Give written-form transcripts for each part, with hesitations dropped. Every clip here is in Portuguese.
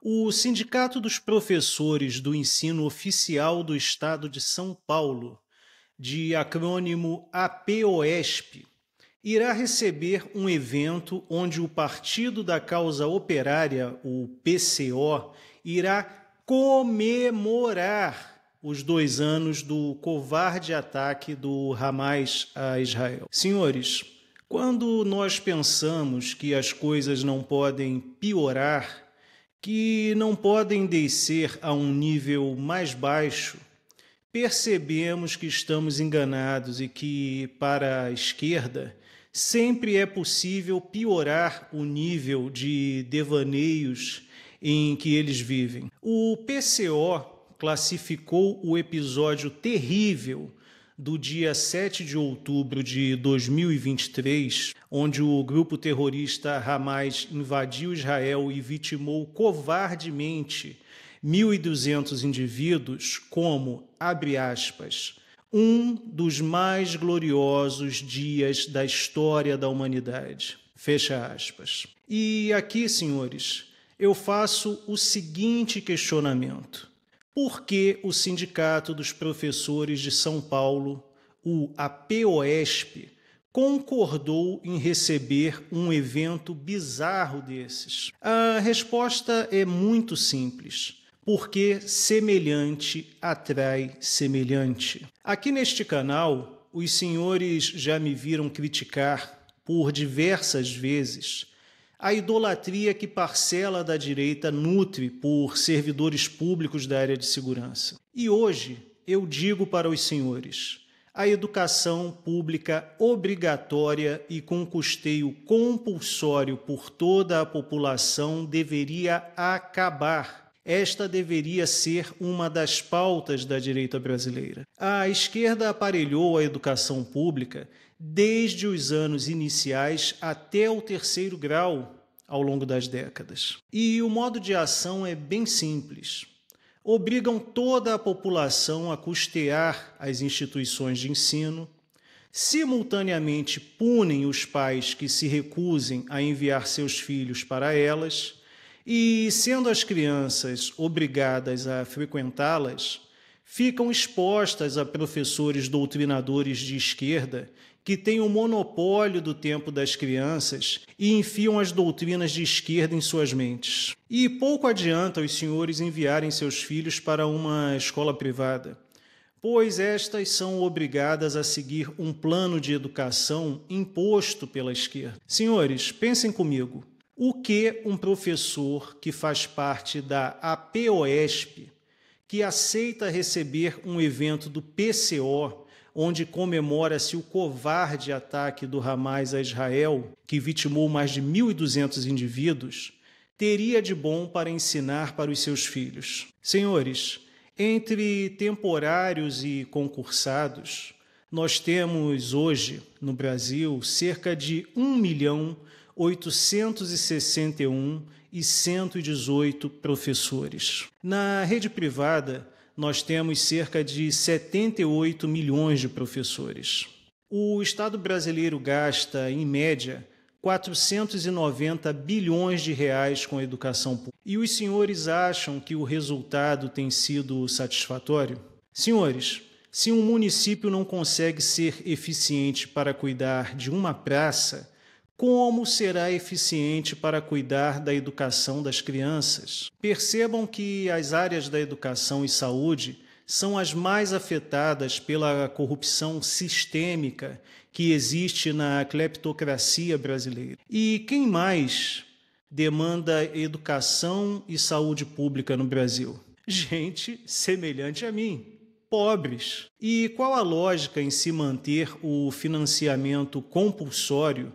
O Sindicato dos Professores do Ensino Oficial do Estado de São Paulo, de acrônimo APOESP, irá receber um evento onde o Partido da Causa Operária, o PCO, irá comemorar os 2 anos do covarde ataque do Hamas a Israel. Senhores, quando nós pensamos que as coisas não podem piorar, que não podem descer a um nível mais baixo, percebemos que estamos enganados e que, para a esquerda, sempre é possível piorar o nível de devaneios em que eles vivem. O PCO classificou o episódio terrível do dia 7 de outubro de 2023, onde o grupo terrorista Hamas invadiu Israel e vitimou covardemente 1.200 indivíduos como, abre aspas, um dos mais gloriosos dias da história da humanidade. Fecha aspas. E aqui, senhores, eu faço o seguinte questionamento. Por que o Sindicato dos Professores de São Paulo, o APOESP, concordou em receber um evento bizarro desses? A resposta é muito simples. Porque semelhante atrai semelhante. Aqui neste canal, os senhores já me viram criticar por diversas vezes a idolatria que parcela da direita nutre por servidores públicos da área de segurança. E hoje eu digo para os senhores, a educação pública obrigatória e com custeio compulsório por toda a população deveria acabar. Esta deveria ser uma das pautas da direita brasileira. A esquerda aparelhou a educação pública desde os anos iniciais até o 3º grau ao longo das décadas. E o modo de ação é bem simples. Obrigam toda a população a custear as instituições de ensino, simultaneamente punem os pais que se recusem a enviar seus filhos para elas, e, sendo as crianças obrigadas a frequentá-las, ficam expostas a professores doutrinadores de esquerda que têm o monopólio do tempo das crianças e enfiam as doutrinas de esquerda em suas mentes. E pouco adianta os senhores enviarem seus filhos para uma escola privada, pois estas são obrigadas a seguir um plano de educação imposto pela esquerda. Senhores, pensem comigo. O que um professor que faz parte da APOESP, que aceita receber um evento do PCO, onde comemora-se o covarde ataque do Hamas a Israel, que vitimou mais de 1.200 indivíduos, teria de bom para ensinar para os seus filhos? Senhores, entre temporários e concursados, nós temos hoje, no Brasil, cerca de 1.861.118 professores. Na rede privada, nós temos cerca de 78 milhões de professores. O Estado brasileiro gasta, em média, 490 bilhões de reais com a educação pública. E os senhores acham que o resultado tem sido satisfatório? Senhores, se um município não consegue ser eficiente para cuidar de uma praça, como será eficiente para cuidar da educação das crianças? Percebam que as áreas da educação e saúde são as mais afetadas pela corrupção sistêmica que existe na cleptocracia brasileira. E quem mais demanda educação e saúde pública no Brasil? Gente semelhante a mim, pobres. E qual a lógica em se manter o financiamento compulsório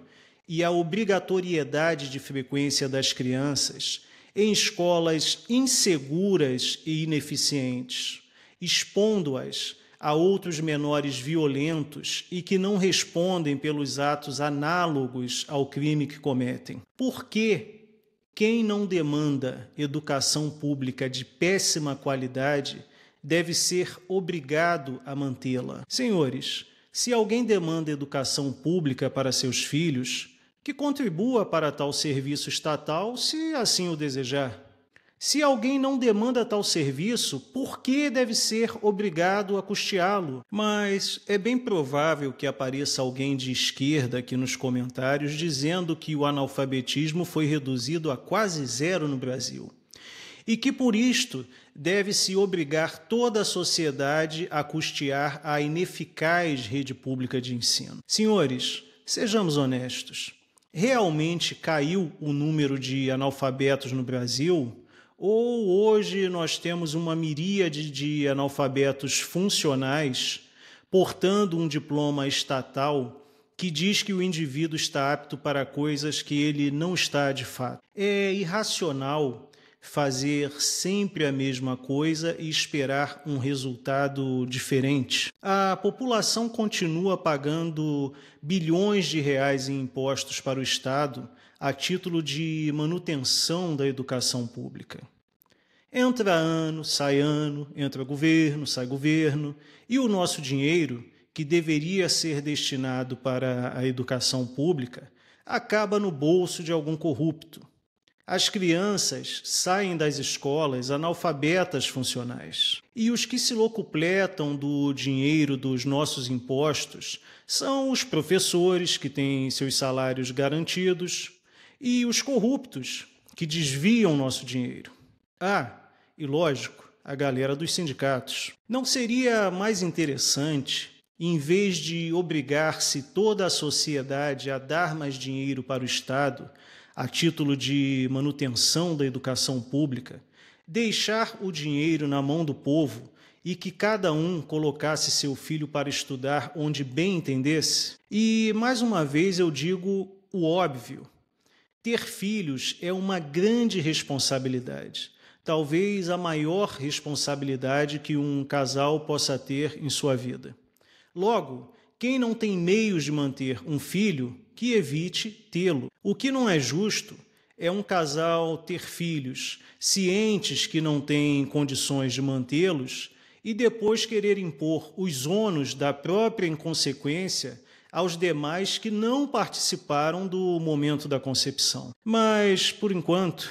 e a obrigatoriedade de frequência das crianças em escolas inseguras e ineficientes, expondo-as a outros menores violentos e que não respondem pelos atos análogos ao crime que cometem? Por que quem não demanda educação pública de péssima qualidade deve ser obrigado a mantê-la? Senhores, se alguém demanda educação pública para seus filhos, que contribua para tal serviço estatal, se assim o desejar. Se alguém não demanda tal serviço, por que deve ser obrigado a custeá-lo? Mas é bem provável que apareça alguém de esquerda aqui nos comentários dizendo que o analfabetismo foi reduzido a quase zero no Brasil e que por isto deve-se obrigar toda a sociedade a custear a ineficaz rede pública de ensino. Senhores, sejamos honestos. Realmente caiu o número de analfabetos no Brasil? Ou hoje nós temos uma miríade de analfabetos funcionais portando um diploma estatal que diz que o indivíduo está apto para coisas que ele não está de fato? É irracional fazer sempre a mesma coisa e esperar um resultado diferente. A população continua pagando bilhões de reais em impostos para o Estado a título de manutenção da educação pública. Entra ano, entra governo, sai governo, e o nosso dinheiro, que deveria ser destinado para a educação pública, acaba no bolso de algum corrupto. As crianças saem das escolas analfabetas funcionais. E os que se locupletam do dinheiro dos nossos impostos são os professores, que têm seus salários garantidos, e os corruptos, que desviam nosso dinheiro. E lógico, a galera dos sindicatos. Não seria mais interessante, em vez de obrigar-se toda a sociedade a dar mais dinheiro para o Estado, a título de manutenção da educação pública, deixar o dinheiro na mão do povo e que cada um colocasse seu filho para estudar onde bem entendesse? E, mais uma vez, eu digo o óbvio. Ter filhos é uma grande responsabilidade. Talvez a maior responsabilidade que um casal possa ter em sua vida. Logo, quem não tem meios de manter um filho, que evite tê-lo. O que não é justo é um casal ter filhos, cientes que não têm condições de mantê-los, e depois querer impor os ônus da própria inconsequência aos demais que não participaram do momento da concepção. Mas, por enquanto,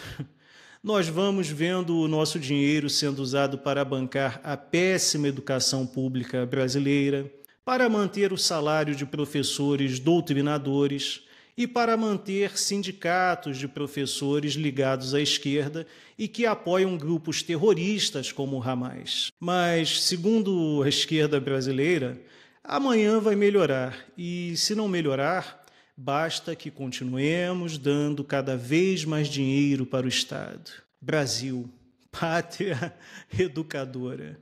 nós vamos vendo o nosso dinheiro sendo usado para bancar a péssima educação pública brasileira, para manter o salário de professores doutrinadores e para manter sindicatos de professores ligados à esquerda e que apoiam grupos terroristas como o Hamas. Mas, segundo a esquerda brasileira, amanhã vai melhorar e, se não melhorar, basta que continuemos dando cada vez mais dinheiro para o Estado. Brasil, pátria educadora.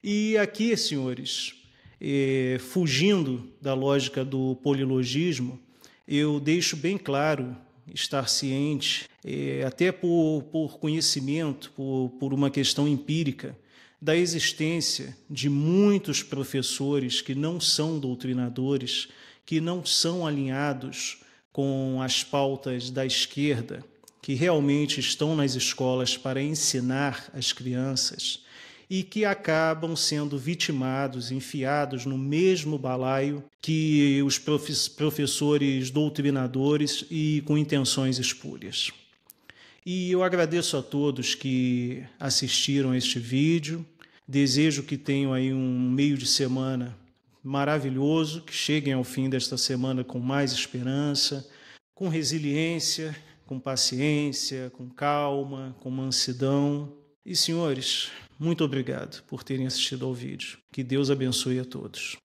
E aqui, senhores, fugindo da lógica do polilogismo, eu deixo bem claro, estar ciente, até por conhecimento, por uma questão empírica, da existência de muitos professores que não são doutrinadores, que não são alinhados com as pautas da esquerda, que realmente estão nas escolas para ensinar as crianças e que acabam sendo vitimados, enfiados no mesmo balaio que os professores doutrinadores e com intenções espúrias. E eu agradeço a todos que assistiram a este vídeo, desejo que tenham aí um meio de semana maravilhoso, que cheguem ao fim desta semana com mais esperança, com resiliência, com paciência, com calma, com mansidão. E, senhores, muito obrigado por terem assistido ao vídeo. Que Deus abençoe a todos.